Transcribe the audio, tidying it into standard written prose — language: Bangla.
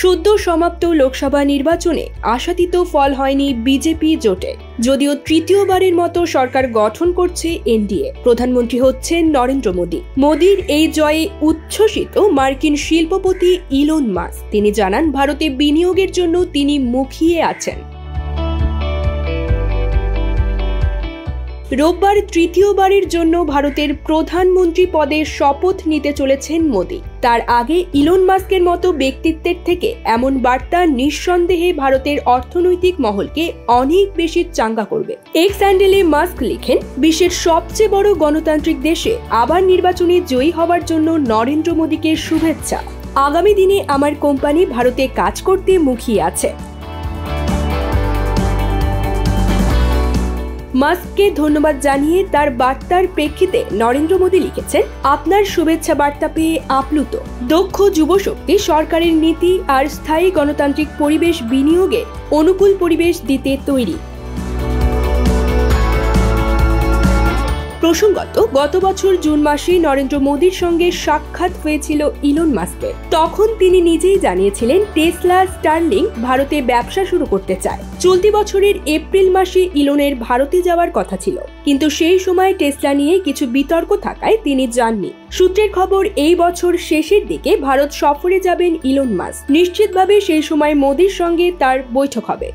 সদ্য সমাপ্ত লোকসভা নির্বাচনে আশাতীত ফল হয়নি বিজেপি জোটে। যদিও তৃতীয়বারের মতো সরকার গঠন করছে এনডিএ, প্রধানমন্ত্রী হচ্ছেন নরেন্দ্র মোদী। মোদীর এই জয়ে উচ্ছ্বসিত মার্কিন শিল্পপতি ইলন মাস্ক। তিনি জানান, ভারতে বিনিয়োগের জন্য তিনি মুখিয়ে আছেন। রোববার তৃতীয়বারের জন্য ভারতের প্রধানমন্ত্রী পদে শপথ নিতে চলেছেন মোদী। তার আগে ইলন মাস্কের মতো ব্যক্তিত্বের থেকে এমন বার্তা নিঃসন্দেহে ভারতের অর্থনৈতিক মহলকে অনেক বেশি চাঙ্গা করবে। এক্স হ্যান্ডেলে মাস্ক লিখেন, বিশ্বের সবচেয়ে বড় গণতান্ত্রিক দেশে আবার নির্বাচনে জয়ী হওয়ার জন্য নরেন্দ্র মোদীকে শুভেচ্ছা। আগামী দিনে আমার কোম্পানি ভারতে কাজ করতে মুখিয়ে আছে। মাস্ককে ধন্যবাদ জানিয়ে তার বার্তার প্রেক্ষিতে নরেন্দ্র মোদী লিখেছেন, আপনার শুভেচ্ছা বার্তা পেয়ে আপ্লুত। দক্ষ যুবশক্তি সরকারের নীতি আর স্থায়ী গণতান্ত্রিক পরিবেশ বিনিয়োগে অনুকূল পরিবেশ দিতে তৈরি। প্রসঙ্গত, গত বছর জুন মাসে নরেন্দ্র মোদীর সঙ্গে সাক্ষাৎ হয়েছিল ইলন মাস্কের। তখন তিনি নিজেই জানিয়েছিলেন টেসলা স্টারলিংক ভারতে ব্যবসা শুরু করতে চায়। চলতি বছরের এপ্রিল মাসে ইলনের ভারতে যাওয়ার কথা ছিল, কিন্তু সেই সময় টেসলা নিয়ে কিছু বিতর্ক থাকায় তিনি যাননি। সূত্রের খবর, এই বছর শেষের দিকে ভারত সফরে যাবেন ইলন মাস্ক। নিশ্চিতভাবে সেই সময় মোদীর সঙ্গে তার বৈঠক হবে।